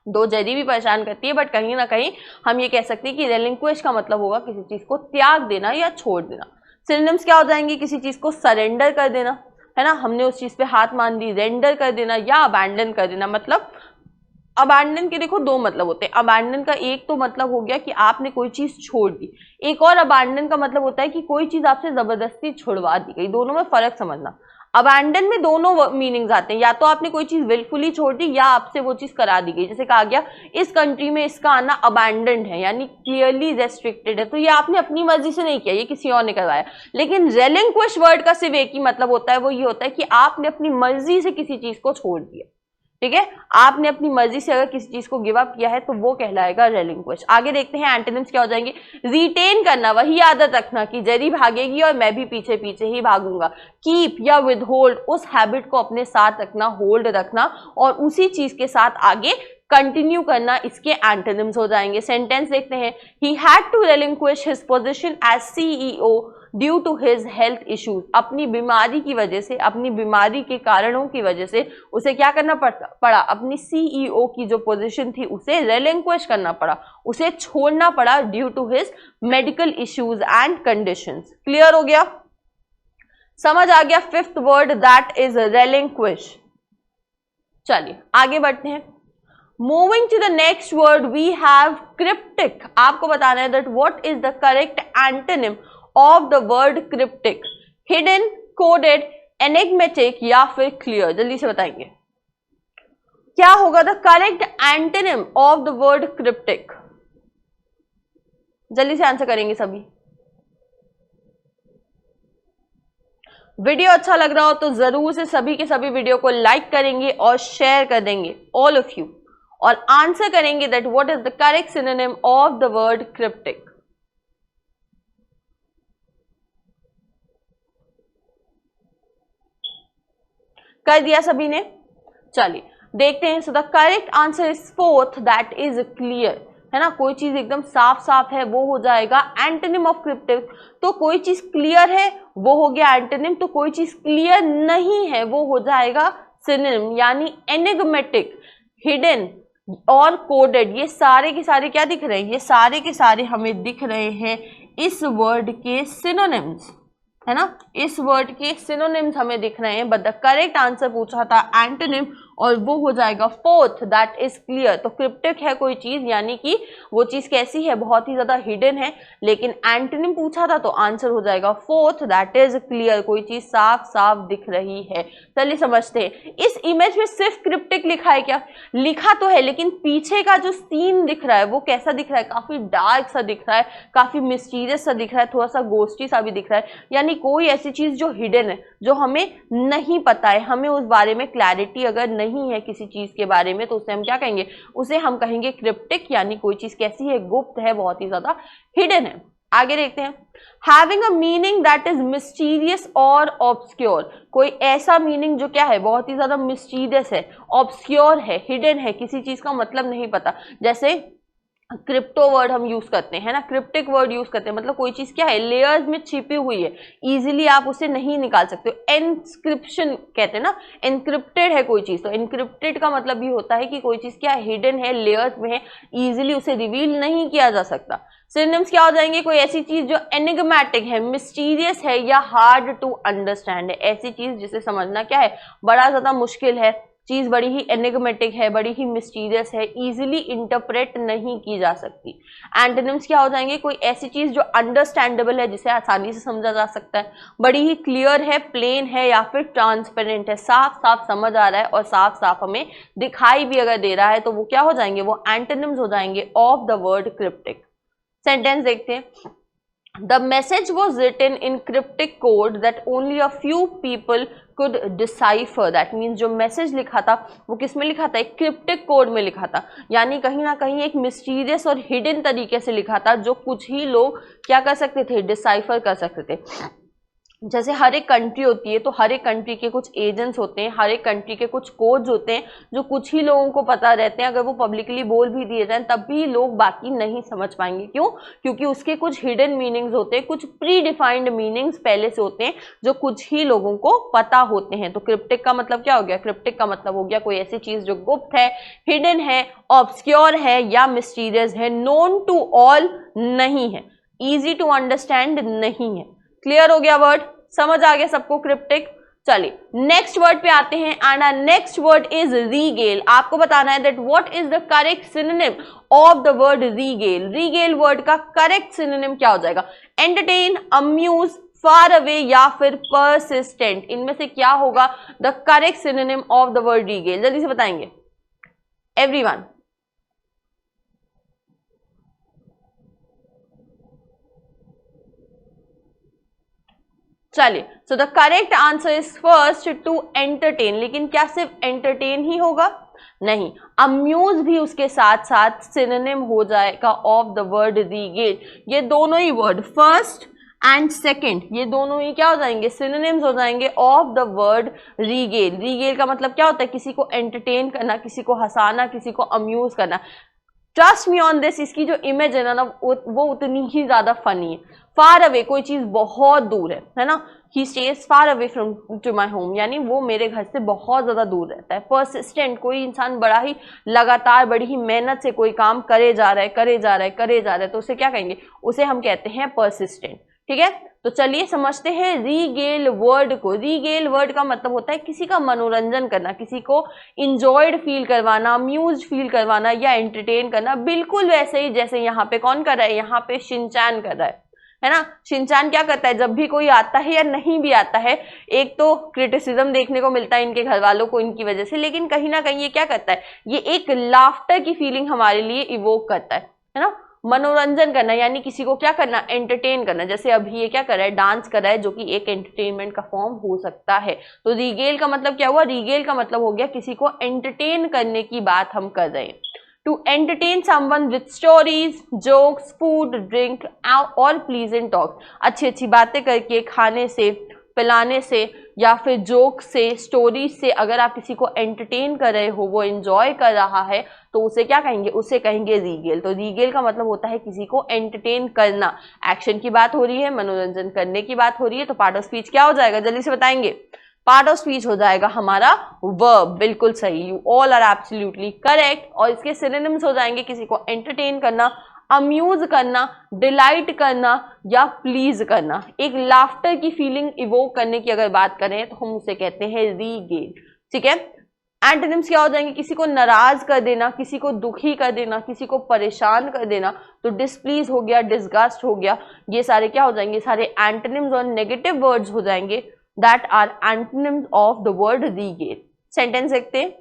दो जरी भी परेशान करती है, बट कहीं ना कहीं हम ये कह सकते हैं कि रेलिंक्विश का मतलब होगा किसी चीज को त्याग देना या छोड़ देना। सिनोनिम्स क्या हो जाएंगे? किसी चीज को सरेंडर कर देना, है ना, हमने उस चीज पे हाथ मान दी, रेंडर कर देना या अबैंडन कर देना। मतलब अबैंडन के देखो दो मतलब होते हैं। अबैंडन का एक तो मतलब हो गया कि आपने कोई चीज छोड़ दी, एक और अबैंडन का मतलब होता है कि कोई चीज आपसे जबरदस्ती छुड़वा दी गई। दोनों में फर्क समझना। अबैंडन में दोनों मीनिंग्स आते हैं, या तो आपने कोई चीज विलफुली छोड़ दी या आपसे वो चीज करा दी गई। जैसे कहा गया इस कंट्री में इसका आना अबैंडन्ड है, यानी क्लियरली रेस्ट्रिक्टेड है, तो ये आपने अपनी मर्जी से नहीं किया, ये किसी और ने करवाया। लेकिन रेलिंक्विश वर्ड का सिर्फ एक ही मतलब होता है, वो ये होता है कि आपने अपनी मर्जी से किसी चीज को छोड़ दिया। ठीक है, आपने अपनी मर्जी से अगर किसी चीज को गिव अप किया है तो वो कहलाएगा रेलिंक्विश। आगे देखते हैं एंटोनिम्स क्या हो जाएंगे। रिटेन करना, वही आदत रखना कि जरी भागेगी और मैं भी पीछे पीछे ही भागूंगा। कीप या विदहोल्ड, उस हैबिट को अपने साथ रखना, होल्ड रखना और उसी चीज के साथ आगे कंटिन्यू करना, इसके एंटोनिम्स हो जाएंगे। सेंटेंस देखते हैं। He had to relinquish his position as CEO due to his health issues, अपनी बीमारी की वजह से, अपनी बीमारी के कारणों की वजह से उसे क्या करना पड़ा? अपनी सीईओ की जो पोजीशन थी उसे रेलिंक्विश करना पड़ा, उसे छोड़ना पड़ा due to his medical issues and conditions. Clear हो गया? समझ आ गया? Fifth word that is relinquish. चलिए आगे बढ़ते हैं। Moving to the next word we have cryptic. आपको बताना है that what is the correct antonym of the word cryptic. Hidden, coded, enigmatic या फिर क्लियर? जल्दी से बताएंगे क्या होगा the correct antonym of the word cryptic. जल्दी से आंसर करेंगे सभी। वीडियो अच्छा लग रहा हो तो जरूर से सभी के सभी वीडियो को लाइक करेंगे और शेयर कर देंगे, ऑल ऑफ यू, और आंसर करेंगे that what is the correct synonym of the word cryptic. कर दिया सभी ने? चलिए देखते हैं। सो the correct answer is fourth that is clear, है ना। कोई चीज एकदम साफ साफ है वो हो जाएगा एंटोनिम ऑफ क्रिप्टिक। तो कोई चीज क्लियर है वो हो गया एंटोनिम, तो कोई चीज क्लियर नहीं है वो हो जाएगा सिनोनिम, यानी एनिग्मेटिक, हिडन और कोडेड। ये सारे के सारे क्या दिख रहे हैं? ये सारे के सारे हमें दिख रहे हैं इस वर्ड के सिनोनिम्स, है ना। इस वर्ड के सिनोनिम्स हमें दिख रहे हैं, बट द करेक्ट आंसर पूछा था एंटोनिम और वो हो जाएगा फोर्थ दैट इज क्लियर। तो क्रिप्टिक है कोई चीज, यानी कि वो चीज कैसी है? बहुत ही ज्यादा हिडन है। लेकिन एंटोनिम पूछा था तो आंसर हो जाएगा फोर्थ दैट इज क्लियर, कोई चीज साफ साफ दिख रही है। चलिए समझते हैं। इस इमेज में सिर्फ क्रिप्टिक लिखा है क्या? लिखा तो है, लेकिन पीछे का जो सीन दिख रहा है वो कैसा दिख रहा है? काफी डार्क सा दिख रहा है, काफी मिस्टीरियस सा दिख रहा है, थोड़ा सा गोस्टी सा भी दिख रहा है। यानी कोई ऐसी चीज जो हिडन है, जो हमें नहीं पता है, हमें उस बारे में क्लैरिटी अगर नहीं है किसी चीज के बारे में, तो उसे हम क्या कहेंगे? उसे हम कहेंगे क्रिप्टिक, यानी कोई चीज कैसी है? गुप्त है, बहुत ही ज्यादा हिडन है। आगे देखते हैं। Having a meaning that is mysterious और ऑब्सक्योर, कोई ऐसा मीनिंग जो क्या है? बहुत ही ज्यादा मिस्टीरियस है, ऑब्सक्योर है, हिडन है, किसी चीज का मतलब नहीं पता। जैसे क्रिप्टो वर्ड हम यूज करते हैं ना, क्रिप्टिक वर्ड यूज करते हैं, मतलब कोई चीज क्या है? लेयर्स में छिपी हुई है, इजीली आप उसे नहीं निकाल सकते हो। एनक्रिप्शन कहते हैं ना, एनक्रिप्टेड है कोई चीज, तो एनक्रिप्टेड का मतलब ये होता है कि कोई चीज क्या है? हिडन है, लेयर्स में है, इजीली उसे रिवील नहीं किया जा सकता। सिनोनिम्स क्या हो जाएंगे? कोई ऐसी चीज जो एनिग्मेटिक है, मिस्टीरियस है या हार्ड टू अंडरस्टैंड है, ऐसी चीज जिसे समझना क्या है? बड़ा ज्यादा मुश्किल है, चीज बड़ी ही एनिग्मेटिक है, बड़ी ही मिस्टीरियस है, इजीली इंटरप्रेट नहीं की जा सकती। एंटोनिम्स क्या हो जाएंगे? कोई ऐसी चीज जो अंडरस्टैंडेबल है, जिसे आसानी से समझा जा सकता है, बड़ी ही क्लियर है, प्लेन है या फिर ट्रांसपेरेंट है, साफ साफ समझ आ रहा है और साफ साफ हमें दिखाई भी अगर दे रहा है, तो वो क्या हो जाएंगे? वो एंटोनिम्स हो जाएंगे of the word cryptic. Sentence देखते हैं। The message was written in cryptic code that only a few people could decipher. That means जो मैसेज लिखा था वो किस में लिखा था? एक क्रिप्टिक कोड में लिखा था, यानी कहीं ना कहीं एक मिस्टीरियस और हिडन तरीके से लिखा था, जो कुछ ही लोग क्या कर सकते थे? डिसाइफर कर सकते थे। जैसे हर एक कंट्री होती है तो हर एक कंट्री के कुछ एजेंट्स होते हैं, हर एक कंट्री के कुछ कोड्स होते हैं जो कुछ ही लोगों को पता रहते हैं। अगर वो पब्लिकली बोल भी दिए जाएं तब भी लोग बाकी नहीं समझ पाएंगे। क्यों? क्योंकि उसके कुछ हिडन मीनिंग्स होते हैं, कुछ प्री डिफाइंड मीनिंग्स पहले से होते हैं जो कुछ ही लोगों को पता होते हैं। तो क्रिप्टिक का मतलब क्या हो गया? क्रिप्टिक का मतलब हो गया कोई ऐसी चीज जो गुप्त है, हिडन है, ऑब्सक्योर है या मिस्टीरियस है, नोन टू ऑल नहीं है, इजी टू अंडरस्टैंड नहीं है। क्लियर हो गया वर्ड? समझ आ गया सबको क्रिप्टिक? चलिए नेक्स्ट वर्ड पे आते हैं and our next word is regale. आपको बताना है that what is the correct synonym of the word regale. Regale word का करेक्ट सिनोनिम क्या हो जाएगा? एंटरटेन, अम्यूज, फार अवे या फिर परसिस्टेंट। इनमें से क्या होगा the correct synonym of the word regale? जल्दी से बताएंगे एवरीवन। चलिए, so the correct answer is first to entertain. लेकिन क्या सिर्फ एंटरटेन ही होगा? नहीं, अम्यूज भी उसके साथ साथ सिनोनिम हो जाएगा ऑफ द वर्ड रीगेल। ये दोनों ही वर्ड फर्स्ट एंड सेकेंड, ये दोनों ही क्या हो जाएंगे? सिनोनिम्स हो जाएंगे ऑफ द वर्ड रीगेल। रीगेल का मतलब क्या होता है? किसी को एंटरटेन करना, किसी को हंसाना, किसी को अम्यूज करना। ट्रस्ट मी ऑन दिस, इसकी जो इमेज है ना वो उतनी ही ज्यादा फनी है। फार अवे, कोई चीज बहुत दूर है ना? He stays far away from to my home, यानी वो मेरे घर से बहुत ज्यादा दूर रहता है। परसिस्टेंट, कोई इंसान बड़ा ही लगातार, बड़ी ही मेहनत से कोई काम करे जा रहा है, तो उसे क्या कहेंगे? उसे हम कहते हैं परसिस्टेंट। ठीक है, तो चलिए समझते हैं रीगेल वर्ड को। रीगेल वर्ड का मतलब होता है किसी का मनोरंजन करना, किसी को इंजॉयड फील करवाना, अम्यूज फील करवाना या एंटरटेन करना। बिल्कुल वैसे ही जैसे यहाँ पे कौन कर रहा है? यहाँ पे शिनचैन कर रहा है ना? शिनचैन क्या करता है? जब भी कोई आता है या नहीं भी आता है, एक तो क्रिटिसिज्म देखने को मिलता है इनके घर वालों को इनकी वजह से, लेकिन कहीं ना कहीं ये क्या करता है? ये एक लाफ्टर की फीलिंग हमारे लिए इवोक करता है ना? मनोरंजन करना, यानी किसी को क्या करना? एंटरटेन करना। जैसे अभी ये क्या कर रहा है? डांस कर रहा है, जो कि एक एंटरटेनमेंट का फॉर्म हो सकता है। तो रीगेल का मतलब क्या हुआ? रीगेल का मतलब हो गया किसी को एंटरटेन करने की बात हम कर रहे हैं। To entertain someone with stories, jokes, food, drink और प्लीजेंट टॉक। अच्छी अच्छी बातें करके, खाने से, पिलाने से या फिर जोक से, स्टोरीज से अगर आप किसी को एंटरटेन कर रहे हो, वो एंजॉय कर रहा है, तो उसे क्या कहेंगे? उसे कहेंगे रीगेल। तो रीगेल का मतलब होता है किसी को एंटरटेन करना। एक्शन की बात हो रही है, मनोरंजन करने की बात हो रही है, तो पार्ट ऑफ स्पीच क्या हो जाएगा? जल्दी से बताएंगे। पार्ट ऑफ स्पीच हो जाएगा हमारा वर्ब। बिल्कुल सही, you all are absolutely correct. और इसके सिनोनिम्स हो जाएंगे किसी को एंटरटेन करना, अम्यूज करना, डिलाइट करना या प्लीज करना। एक लाफ्टर की फीलिंग इवोक करने की अगर बात करें तो हम उसे कहते हैं रीगेल। ठीक है, एंटोनिम्स क्या हो जाएंगे? किसी को नाराज कर देना, किसी को दुखी कर देना, किसी को परेशान कर देना। तो डिसप्लीज हो गया, डिसगस्ट हो गया, ये सारे क्या हो जाएंगे? सारे एंटोनिम्स और नेगेटिव वर्ड्स हो जाएंगे that are antonyms of the word regale. Sentence देखते हैं।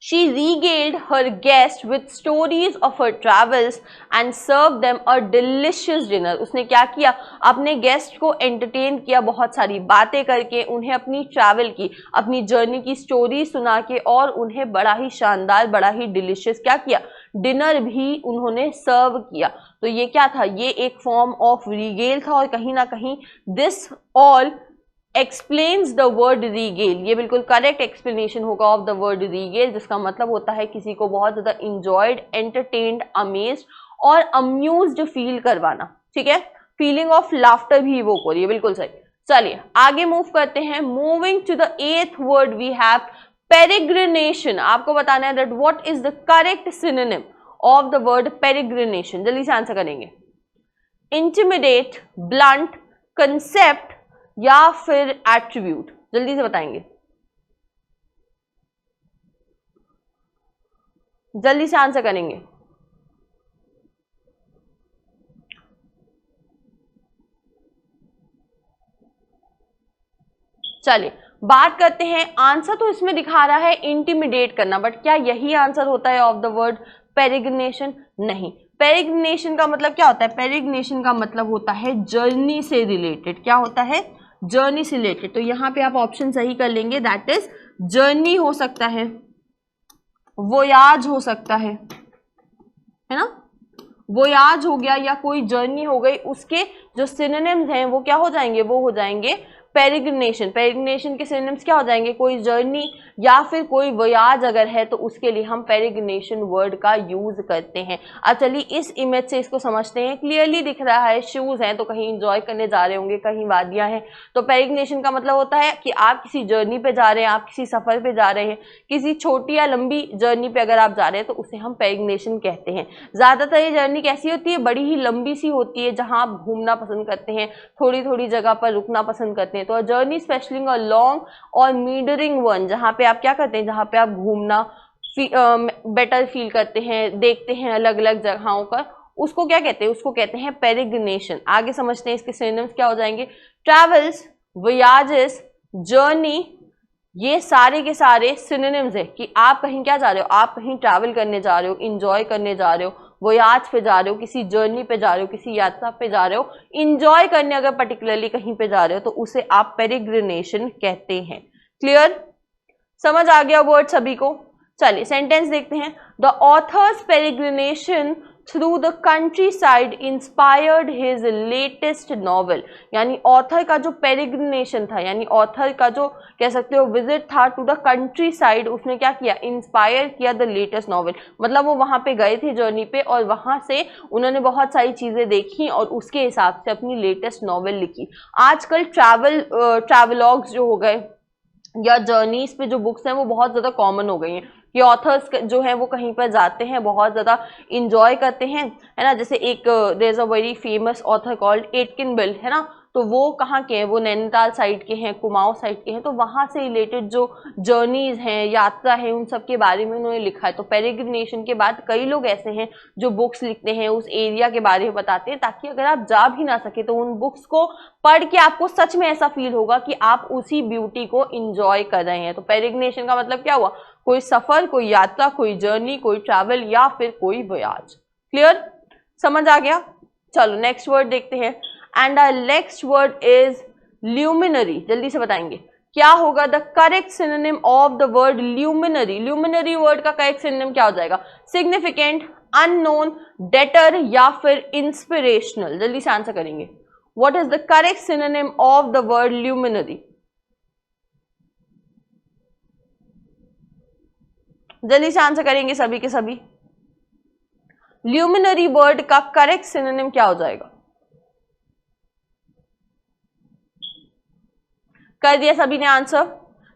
She regaled her guests with stories of her travels and served them a delicious dinner. उसने क्या किया? अपने गेस्ट को एंटरटेन किया बहुत सारी बातें करके, उन्हें अपनी ट्रैवल की, अपनी जर्नी की स्टोरी सुना के और उन्हें बड़ा ही शानदार, बड़ा ही डिलिशियस क्या किया? डिनर भी उन्होंने सर्व किया। तो ये क्या था? ये एक फॉर्म ऑफ रीगेल था और कहीं ना कहीं this all explains the word regale. ये बिल्कुल करेक्ट एक्सप्लेनेशन होगा ऑफ द वर्ड रीगेल, जिसका मतलब होता है किसी को बहुत ज्यादा इंजॉयड, एंटरटेन्ड, अमेज्ड और अम्यूज्ड फील करवाना। ठीक है, फीलिंग ऑफ लाफ्टर भी वो हो रही है। बिल्कुल सही। चलिए आगे मूव करते हैं। Moving to the 8th word we have peregrination. आपको बताना है that what is the correct synonym of the word peregrination. जल्दी से आंसर करेंगे। इंटिमिडेट, ब्लंट, कंसेप्ट या फिर एट्रीब्यूट। जल्दी से बताएंगे, जल्दी से आंसर करेंगे। चलिए बात करते हैं। आंसर तो इसमें दिखा रहा है इंटिमिडेट करना, बट क्या यही आंसर होता है ऑफ द वर्ड पेरिग्रिनेशन? नहीं। पेरिग्रिनेशन का मतलब क्या होता है? पेरिग्रिनेशन का मतलब होता है जर्नी से रिलेटेड। क्या होता है? जर्नी से रिलेटेड। तो यहाँ पे आप ऑप्शन सही कर लेंगे, दैट इज जर्नी हो सकता है, वोयाज हो सकता है ना, वोयाज हो गया या कोई जर्नी हो गई, उसके जो सिनोनिम्स हैं वो क्या हो जाएंगे, वो हो जाएंगे पेरिग्रिनेशन। पेरिग्रिनेशन के सिनोनिम्स क्या हो जाएंगे, कोई जर्नी या फिर कोई वोयाज अगर है तो उसके लिए हम पेरिग्रिनेशन वर्ड का यूज करते हैं। अब चलिए इस इमेज से इसको समझते हैं। क्लियरली दिख रहा है शूज हैं तो कहीं इंजॉय करने जा रहे होंगे, कहीं वादियां हैं। तो पेरिग्रिनेशन का मतलब होता है कि आप किसी जर्नी पे जा रहे हैं, आप किसी सफर पे जा रहे हैं, किसी छोटी या लंबी जर्नी पे अगर आप जा रहे हैं तो उसे हम पेरिग्रिनेशन कहते हैं। ज्यादातर ये जर्नी कैसी होती है, बड़ी ही लंबी सी होती है, जहां आप घूमना पसंद करते हैं, थोड़ी थोड़ी जगह पर रुकना पसंद करते हैं। तो जर्नी स्पेशली अ लॉन्ग और मीडरिंग वन, जहां पे आप क्या करते हैं, जहां पे आप घूमना बेटर फील करते हैं, देखते हैं अलग अलग जगहों का, उसको क्या कहते हैं, उसको कहते हैं पेरिग्रिनेशन। आगे समझते हैं इसके सिनोनिम्स क्या हो जाएंगे। ट्रैवल्स, वोयाजेस, जर्नी, ये सारे के सारे सिनोनिम्स है कि आप कहीं क्या जा रहे हो, आप कहीं ट्रैवल करने जा रहे हो, इंजॉय करने जा रहे हो, वोयाज पे जा रहे हो, किसी जर्नी पे जा रहे हो, किसी यात्रा पे जा रहे हो, इंजॉय करने अगर पर्टिकुलरली कहीं पे जा रहे हो तो उसे आप पेरिग्रिनेशन कहते हैं। क्लियर, समझ आ गया वर्ड सभी को। चलिए सेंटेंस देखते हैं। The author's peregrination through the countryside inspired his latest novel, यानी ऑथर का जो पेरिग्रिनेशन था, यानी ऑथर का जो कह सकते हो विजिट था टू द कंट्री साइड, उसने क्या किया, इंस्पायर किया द लेटेस्ट नॉवल। मतलब वो वहां पे गए थे जर्नी पे और वहां से उन्होंने बहुत सारी चीजें देखी और उसके हिसाब से अपनी लेटेस्ट नॉवल लिखी। आजकल ट्रैवलॉग्स जो हो गए या जर्नीज पे जो बुक्स हैं वो बहुत ज़्यादा कॉमन हो गई हैं कि ऑथर्स जो हैं वो कहीं पर जाते हैं, बहुत ज़्यादा इंजॉय करते हैं, है ना। जैसे एक there is a very famous author called Atkin Bill, है ना। तो वो कहाँ के हैं, वो नैनीताल साइड के हैं, कुमाऊं साइड के हैं। तो वहाँ से रिलेटेड जो जर्नीज हैं, यात्रा है, उन सब के बारे में उन्होंने लिखा है। तो पेरिग्रिनेशन के बाद कई लोग ऐसे हैं जो बुक्स लिखते हैं, उस एरिया के बारे में बताते हैं, ताकि अगर आप जा भी ना सके तो उन बुक्स को पढ़ के आपको सच में ऐसा फील होगा कि आप उसी ब्यूटी को इंजॉय कर रहे हैं। तो पेरिग्रिनेशन का मतलब क्या हुआ, कोई सफर, कोई यात्रा, कोई जर्नी, कोई ट्रैवल या फिर कोई वोयाज। क्लियर, समझ आ गया। चलो नेक्स्ट वर्ड देखते हैं। And our next word is luminary. जल्दी से बताएंगे क्या होगा। The correct synonym of the word luminary. Luminary word का करेक्ट सिनोनिम क्या हो जाएगा, सिग्निफिकेंट, अननोन, डेटर या फिर इंस्पिरेशनल। जल्दी से आंसर करेंगे। What is the correct synonym of the word luminary. जल्दी से आंसर करेंगे सभी के सभी। ल्यूमिनरी वर्ड का करेक्ट सिनोनिम क्या हो जाएगा, कर दिया सभी ने आंसर।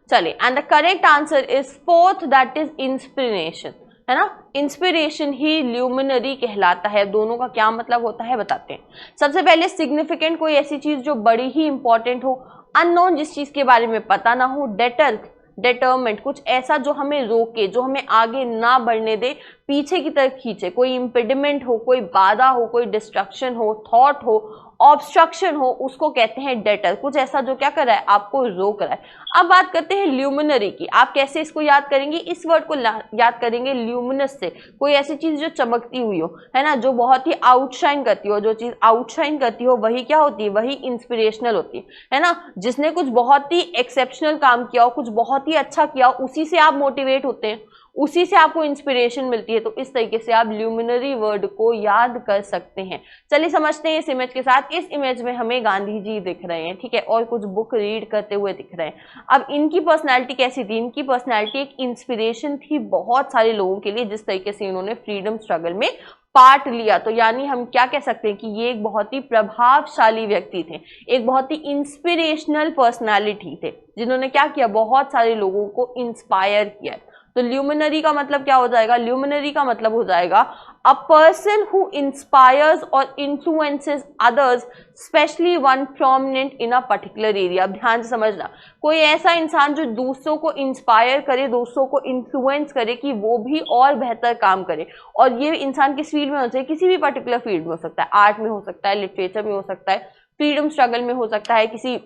चलिए, and the correct answer is fourth, that is inspiration, है ना। इंस्पिरेशन ही ल्यूमिनरी कहलाता है। दोनों का क्या मतलब होता है बताते हैं। सबसे पहले सिग्निफिकेंट, कोई ऐसी चीज जो बड़ी ही इंपॉर्टेंट हो। अननोन, जिस चीज के बारे में पता ना हो। डेटर, डेटरमेंट, कुछ ऐसा जो हमें रोके, जो हमें आगे ना बढ़ने दे, पीछे की तरफ खींचे। कोई इम्पेडिमेंट हो, कोई बाधा हो, कोई डिस्ट्रक्शन हो, थॉट हो, ऑब्स्ट्रक्शन हो, उसको कहते हैं डेटर। कुछ ऐसा जो क्या कर रहा है, आपको रोक रहा है। अब बात करते हैं ल्यूमिनरी की। आप कैसे इसको याद करेंगे, इस वर्ड को याद करेंगे ल्यूमिनस से। कोई ऐसी चीज जो चमकती हुई हो, है ना, जो बहुत ही आउटशाइन करती हो। जो चीज आउटशाइन करती हो वही क्या होती है, वही इंस्पिरेशनल होती है ना। जिसने कुछ बहुत ही एक्सेप्शनल काम किया हो, कुछ बहुत ही अच्छा किया हो, उसी से आप मोटिवेट होते हैं, उसी से आपको इंस्पिरेशन मिलती है। तो इस तरीके से आप ल्यूमिनरी वर्ड को याद कर सकते हैं। चलिए समझते हैं इस इमेज के साथ। इस इमेज में हमें गांधी जी दिख रहे हैं, ठीक है, और कुछ बुक रीड करते हुए दिख रहे हैं। अब इनकी पर्सनैलिटी कैसी थी, इनकी पर्सनैलिटी एक इंस्पिरेशन थी बहुत सारे लोगों के लिए, जिस तरीके से इन्होंने फ्रीडम स्ट्रगल में पार्ट लिया। तो यानी हम क्या कह सकते हैं कि ये एक बहुत ही प्रभावशाली व्यक्ति थे, एक बहुत ही इंस्पिरेशनल पर्सनैलिटी थे, जिन्होंने क्या किया, बहुत सारे लोगों को इंस्पायर किया। तो ल्यूमिनरी का मतलब क्या हो जाएगा, ल्यूमिनरी का मतलब हो जाएगा अ पर्सन हु इंस्पायर्स और influences others, specially one prominent in a particular area. ध्यान से समझना, कोई ऐसा इंसान जो दूसरों को इंस्पायर करे, दूसरों को इन्फ्लुएंस करे कि वो भी और बेहतर काम करे। और ये इंसान किस फील्ड में हो सकता है, किसी भी पर्टिकुलर फील्ड में हो सकता है। आर्ट में हो सकता है, लिटरेचर में हो सकता है, फ्रीडम स्ट्रगल में हो सकता है, किसी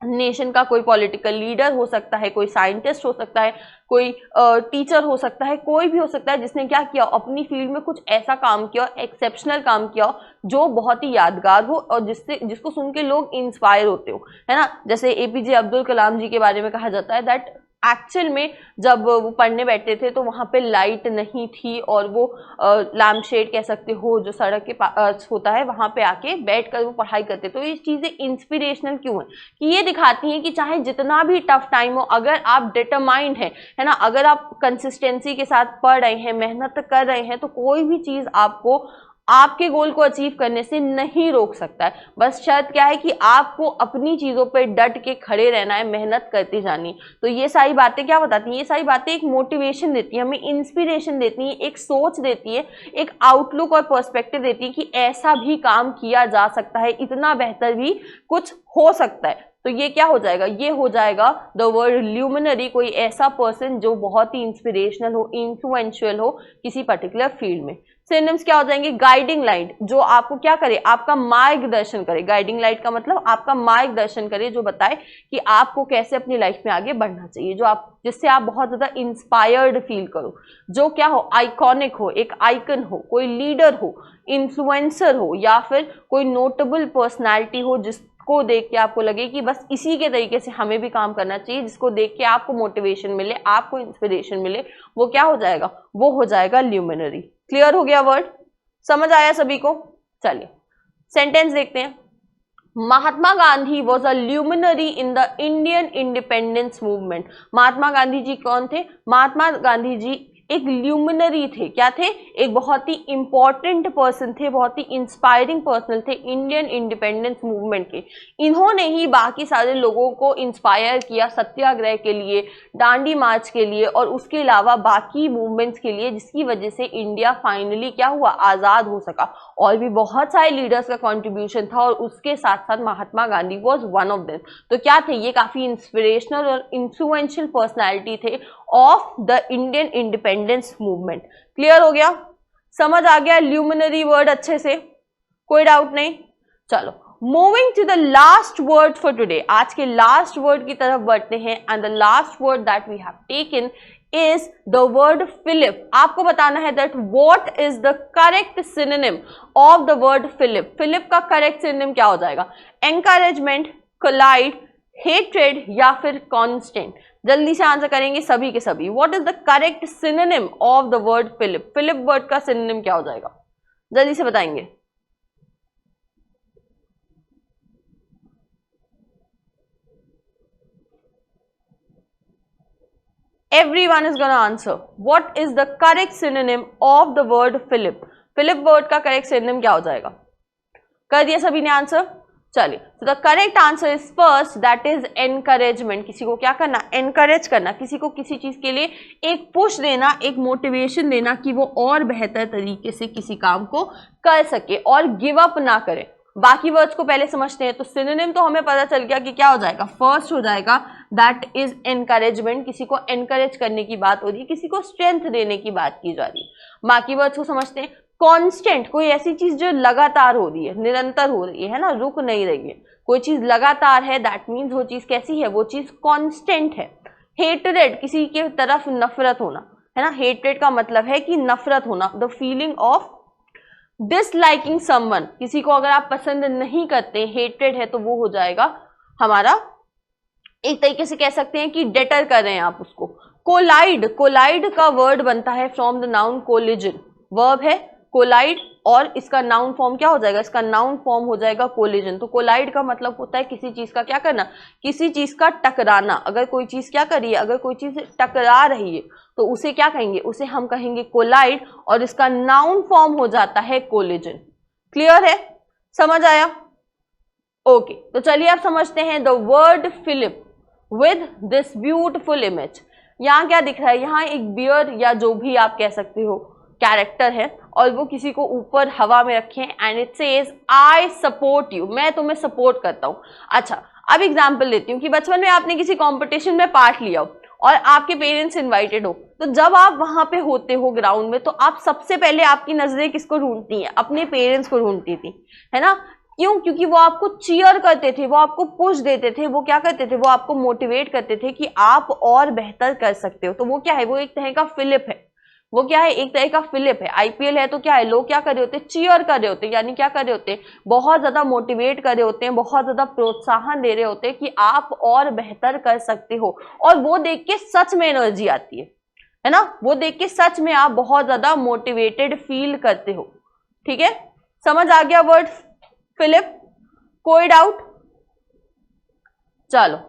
नेशन का कोई पॉलिटिकल लीडर हो सकता है, कोई साइंटिस्ट हो सकता है, कोई टीचर हो सकता है, कोई भी हो सकता है जिसने क्या किया, अपनी फील्ड में कुछ ऐसा काम किया, एक्सेप्शनल काम किया जो बहुत ही यादगार हो और जिसको सुन के लोग इंस्पायर होते हो, है ना। जैसे एपीजे अब्दुल कलाम जी के बारे में कहा जाता है दैट एक्चुअल में जब वो पढ़ने बैठते थे तो वहाँ पे लाइट नहीं थी और वो लैम्प शेड कह सकते हो जो सड़क के पास होता है वहाँ पे आके बैठ कर वो पढ़ाई करते। तो ये चीज़ें इंस्पिरेशनल क्यों हैं कि ये दिखाती हैं कि चाहे जितना भी टफ टाइम हो, अगर आप डिटरमाइंड है ना, अगर आप कंसिस्टेंसी के साथ पढ़ रहे हैं, मेहनत कर रहे हैं, तो कोई भी चीज़ आपको आपके गोल को अचीव करने से नहीं रोक सकता है। बस शर्त क्या है कि आपको अपनी चीज़ों पर डट के खड़े रहना है, मेहनत करती जानी। तो ये सारी बातें क्या बताती हैं? ये सारी बातें एक मोटिवेशन देती है, हमें इंस्पिरेशन देती है, एक सोच देती है, एक आउटलुक और पर्सपेक्टिव देती है कि ऐसा भी काम किया जा सकता है, इतना बेहतर भी कुछ हो सकता है। तो ये क्या हो जाएगा? ये हो जाएगा द वर्ड ल्यूमिनरी, कोई ऐसा पर्सन जो बहुत ही इंस्पिरेशनल हो, इन्फ्लुएंशियल हो किसी पर्टिकुलर फील्ड में। सिनोनिम्स क्या हो जाएंगे? गाइडिंग लाइट, जो आपको क्या करे? आपका मार्गदर्शन करे। गाइडिंग लाइट का मतलब आपका मार्गदर्शन करे, जो बताए कि आपको कैसे अपनी लाइफ में आगे बढ़ना चाहिए, जो आप जिससे आप बहुत ज्यादा इंस्पायर्ड फील करो, जो क्या हो? आइकॉनिक हो, एक आइकन हो, कोई लीडर हो, इन्फ्लुएंसर हो, या फिर कोई नोटेबल पर्सनैलिटी हो जिसको देख के आपको लगे कि बस इसी के तरीके से हमें भी काम करना चाहिए, जिसको देख के आपको मोटिवेशन मिले, आपको इंस्पिरेशन मिले, वो क्या हो जाएगा? वो हो जाएगा ल्यूमिनरी। क्लियर हो गया वर्ड? समझ आया सभी को? चलिए सेंटेंस देखते हैं। Mahatma Gandhi was a luminary in the Indian independence movement. Mahatma Gandhi ji कौन थे? महात्मा गांधी जी एक ल्यूमिनरी थे। क्या थे? एक बहुत ही इंपॉर्टेंट पर्सन थे, बहुत ही इंस्पायरिंग पर्सन थे इंडियन इंडिपेंडेंस मूवमेंट के। इन्होंने ही बाकी सारे लोगों को इंस्पायर किया सत्याग्रह के लिए, दांडी मार्च के लिए और उसके अलावा बाकी मूवमेंट्स के लिए, जिसकी वजह से इंडिया फाइनली क्या हुआ? आज़ाद हो सका। और भी बहुत सारे लीडर्स का कॉन्ट्रीब्यूशन था और उसके साथ साथ Mahatma Gandhi was one of them. तो क्या थे? ये काफ़ी इंस्पिरेशनल और इन्फ्लुएंशियल पर्सनैलिटी थे of the Indian independence movement. Clear हो गया? समझ आ गया ल्यूमिनरी वर्ड अच्छे से? कोई डाउट नहीं? चलो moving to the last word for today. आज के लास्ट वर्ड की तरफ बढ़ते हैं and the last word that we have taken is the word fillip. आपको बताना है that what is the correct synonym of the word fillip. Fillip का करेक्ट सिनोनिम क्या हो जाएगा? एनकरेजमेंट, कोलाइड, हेट्रेड या फिर कॉन्स्टेंट। जल्दी से आंसर करेंगे सभी के सभी। What is the correct synonym of the word fillip? Fillip word का सिनोनिम क्या हो जाएगा? जल्दी से बताएंगे। Everyone is gonna answer. What is the correct synonym of the word Philip? Philip word का correct synonym क्या हो जाएगा? कर दिया सभी ने आंसर? चलिए, तो the correct answer is first, that is encouragement. किसी को क्या करना? एनकरेज करना, किसी को किसी चीज के लिए एक पुश देना, एक मोटिवेशन देना कि वो और बेहतर तरीके से किसी काम को कर सके और गिव अप ना करे। बाकी वर्ड्स को पहले समझते हैं। तो सिनोनिम तो हमें पता चल गया कि क्या हो जाएगा? फर्स्ट हो जाएगा दैट इज एनकरेजमेंट, किसी को एनकरेज करने की बात हो रही है, किसी को स्ट्रेंथ देने की बात की जा रही है। बाकी वर्ड्स को समझते हैं। कांस्टेंट, कोई ऐसी चीज जो लगातार हो रही है, निरंतर हो रही है ना, रुक नहीं रही है, कोई चीज लगातार है, दैट मीन्स वो चीज कैसी है? वो चीज कांस्टेंट है। हेटरेड, किसी के तरफ नफरत होना, है ना। हेटरेड का मतलब है कि नफरत होना, the feeling of disliking someone, किसी को अगर आप पसंद नहीं करते, हेट्रेड है, तो वो हो जाएगा हमारा, एक तरीके से कह सकते हैं कि डेटर कर रहे हैं आप उसको। कोलाइड, कोलाइड का वर्ड बनता है from the noun collision, verb है कोलाइड और इसका नाउन फॉर्म क्या हो जाएगा? इसका नाउन फॉर्म हो जाएगा कोलिजन। तो कोलाइड का मतलब होता है किसी चीज का क्या करना? किसी चीज का टकराना। अगर कोई चीज क्या करिए, अगर कोई चीज टकरा रही है तो उसे क्या कहेंगे? उसे हम कहेंगे कोलाइड और इसका नाउन फॉर्म हो जाता है कोलिजन। क्लियर है? समझ आया? ओके, तो चलिए आप समझते हैं the word fillip with this beautiful image. यहाँ क्या दिख रहा है? यहाँ एक बियर या जो भी आप कह सकते हो कैरेक्टर है और वो किसी को ऊपर हवा में रखे and it says I support you, मैं तुम्हें सपोर्ट करता हूँ। अच्छा, अब एग्जांपल लेती हूँ कि बचपन में आपने किसी कंपटीशन में पार्ट लिया हो और आपके पेरेंट्स इनवाइटेड हो, तो जब आप वहां पे होते हो ग्राउंड में, तो आप सबसे पहले आपकी नजरें किसको ढूंढती हैं? अपने पेरेंट्स को ढूंढती थी, है ना। क्यों? क्योंकि वो आपको चीयर करते थे, वो आपको पुश देते थे, वो क्या करते थे? वो आपको मोटिवेट करते थे कि आप और बेहतर कर सकते हो। तो वो क्या है? वो एक तरह का फिलिप है। वो क्या है, एक तरह का फिलिप है। आईपीएल है तो क्या है, लोग क्या कर रहे होते हैं, चीयर कर रहे होते हैं, यानी क्या कर रहे होते हैं, बहुत ज्यादा मोटिवेट कर रहे होते हैं, बहुत ज्यादा प्रोत्साहन दे रहे होते हैं कि आप और बेहतर कर सकते हो, और वो देख के सच में एनर्जी आती है ना, वो देख के सच में आप बहुत ज्यादा मोटिवेटेड फील करते हो। ठीक है, समझ आ गया वर्ड फिलिप, कोई डाउट? चलो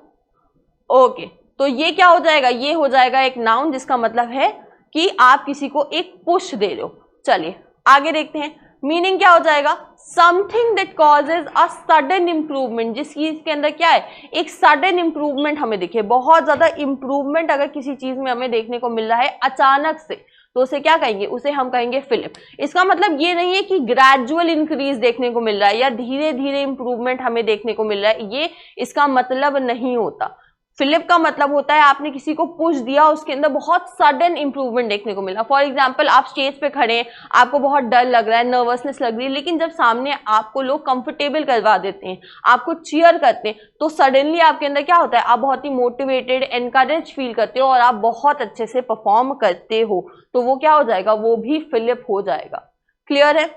ओके, तो ये क्या हो जाएगा, ये हो जाएगा एक नाउन जिसका मतलब है कि आप किसी को एक पुश दे रहे हो। चलिए आगे देखते हैं, मीनिंग क्या हो जाएगा, something that causes a sudden improvement, जिस चीज के अंदर क्या है, एक सडन इंप्रूवमेंट हमें दिखे, बहुत ज्यादा इंप्रूवमेंट अगर किसी चीज में हमें देखने को मिल रहा है अचानक से, तो उसे क्या कहेंगे, उसे हम कहेंगे फिलिप। इसका मतलब ये नहीं है कि ग्रेजुअल इंक्रीज देखने को मिल रहा है या धीरे धीरे इंप्रूवमेंट हमें देखने को मिल रहा है, ये इसका मतलब नहीं होता। फिलिप का मतलब होता है आपने किसी को पुश दिया, उसके अंदर बहुत सडन इंप्रूवमेंट देखने को मिला। फॉर एग्जांपल आप स्टेज पे खड़े हैं, आपको बहुत डर लग रहा है, नर्वसनेस लग रही है, लेकिन जब सामने आपको लोग कंफर्टेबल करवा देते हैं, आपको चीयर करते हैं, तो सडनली आपके अंदर क्या होता है, आप बहुत ही मोटिवेटेड, एनकरेज फील करते हो और आप बहुत अच्छे से परफॉर्म करते हो, तो वो क्या हो जाएगा, वो भी फिलिप हो जाएगा। क्लियर है?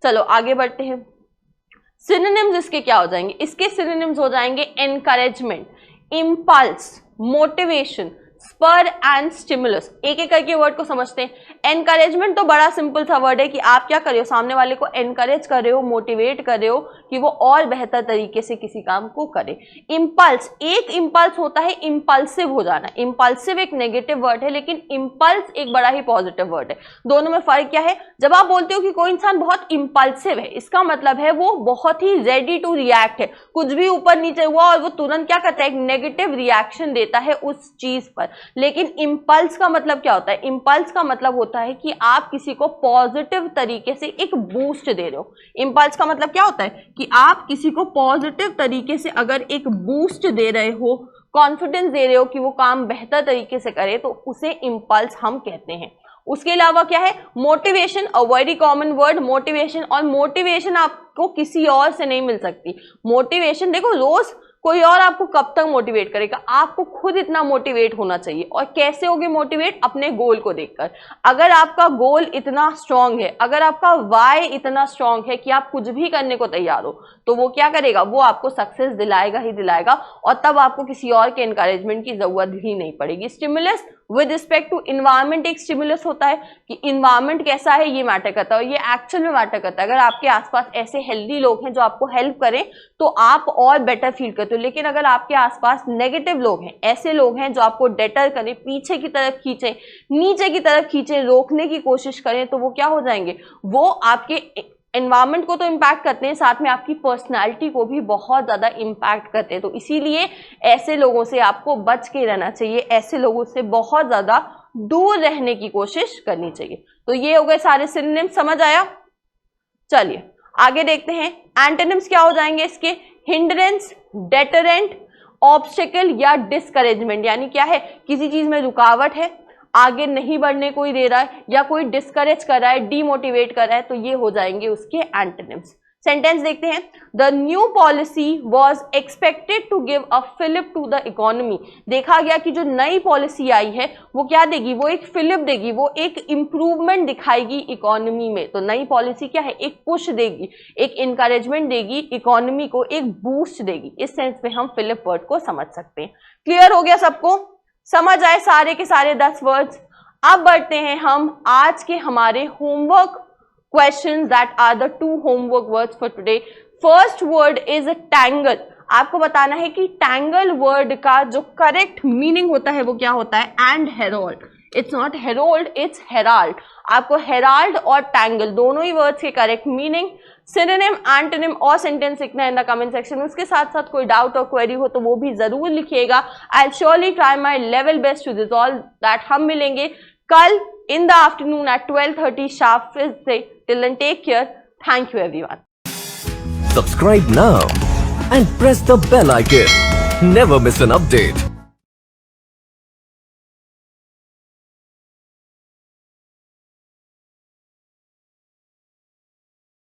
चलो आगे बढ़ते हैं। सिनोनिम्स इसके क्या हो जाएंगे, इसके सिनोनिम्स हो जाएंगे encouragement, impulse, motivation, spur and stimulus. एक एक करके वर्ड को समझते हैं। एनकरेजमेंट तो बड़ा सिंपल सा वर्ड है कि आप क्या कर रहे हो, सामने वाले को एनकरेज कर रहे हो, मोटिवेट कर रहे हो कि वो और बेहतर तरीके से किसी काम को करे। इम्पल्स, एक इम्पल्स होता है इम्पल्सिव हो जाना, इम्पल्सिव एक नेगेटिव वर्ड है, लेकिन इम्पल्स एक बड़ा ही पॉजिटिव वर्ड है। दोनों में फर्क क्या है, जब आप बोलते हो कि कोई इंसान बहुत इम्पल्सिव है, इसका मतलब है वो बहुत ही रेडी टू रिएक्ट है, कुछ भी ऊपर नीचे हुआ और वो तुरंत क्या करता है, एक नेगेटिव रिएक्शन देता है उस चीज पर। लेकिन इंपल्स का मतलब क्या होता है, इंपल्स का मतलब होता है कि आप किसी को पॉजिटिव तरीके से एक बूस्ट दे रहे हो। इंपल्स का मतलब क्या होता है कि आप किसी को पॉजिटिव तरीके से अगर एक बूस्ट दे रहे हो, कॉन्फिडेंस दे रहे हो कि वो काम बेहतर तरीके से करे, तो उसे इंपल्स हम कहते हैं। उसके अलावा क्या है, motivation, a very common word motivation, और मोटिवेशन आपको किसी और से नहीं मिल सकती। मोटिवेशन देखो, रोज कोई और आपको कब तक मोटिवेट करेगा, आपको खुद इतना मोटिवेट होना चाहिए। और कैसे होगे मोटिवेट, अपने गोल को देखकर। अगर आपका गोल इतना स्ट्रांग है, अगर आपका वाई इतना स्ट्रांग है कि आप कुछ भी करने को तैयार हो, तो वो क्या करेगा, वो आपको सक्सेस दिलाएगा ही दिलाएगा, और तब आपको किसी और के एनकरेजमेंट की जरूरत ही नहीं पड़ेगी। Stimulus with respect to environment, एक स्टिमुलस होता है कि इन्वायरमेंट कैसा है ये मैटर करता है, और ये एक्चुअल में मैटर करता है। अगर आपके आसपास ऐसे हेल्दी लोग हैं जो आपको हेल्प करें, तो आप और बेटर फील करते हो। लेकिन अगर आपके आसपास नेगेटिव लोग हैं, ऐसे लोग हैं जो आपको डेटर करें, पीछे की तरफ खींचें, नीचे की तरफ खींचें, रोकने की कोशिश करें, तो वो क्या हो जाएंगे, वो आपके एनवायरमेंट को तो इम्पैक्ट करते हैं, साथ में आपकी पर्सनालिटी को भी बहुत ज्यादा इम्पैक्ट करते हैं। तो इसीलिए ऐसे लोगों से आपको बच के रहना चाहिए, ऐसे लोगों से बहुत ज्यादा दूर रहने की कोशिश करनी चाहिए। तो ये हो गए सारे सिनोनिम, समझ आया? चलिए आगे देखते हैं। एंटोनिम्स क्या हो जाएंगे इसके, हिंड्रेंस, डेटरेंट, ऑब्स्टेकल या डिस्करेजमेंट। यानी क्या है, किसी चीज में रुकावट है, आगे नहीं बढ़ने कोई दे रहा है, या कोई डिस्करेज कर रहा है, डीमोटिवेट कर रहा है, तो ये हो जाएंगे उसके एंटोनिम्स। सेंटेंस देखते हैं। The new policy was expected to give a fillip to the economy. देखा गया कि जो नई पॉलिसी आई है वो क्या देगी, वो एक फिलिप देगी, वो एक इंप्रूवमेंट दिखाएगी इकोनॉमी में। तो नई पॉलिसी क्या है, एक पुश देगी, एक इंकरेजमेंट देगी, इकोनॉमी को एक बूस्ट देगी। इस सेंस में हम फिलिप वर्ड को समझ सकते हैं। क्लियर हो गया सबको, समझ आए सारे के सारे 10 वर्ड्स। अब बढ़ते हैं हम आज के हमारे homework questions that are the 2 homework words for today. First word is tangle. आपको बताना है कि tangle word का जो करेक्ट मीनिंग होता है वो क्या होता है, and herald. It's not herald, it's herald. आपको herald और tangle दोनों ही वर्ड्स के करेक्ट मीनिंग, सिनोनिम, एंटोनिम और सेंटेंस लिखना है इन द कमेंट सेक्शन। उसके साथ साथ कोई डाउट और क्वेरी हो तो वो भी जरूर लिखिएगा। I surely try my level best to resolve that. हम मिलेंगे कल in the afternoon at 12:30 sharp. Till then, take care. Thank you, everyone. Subscribe now and press the bell icon. Never miss an update.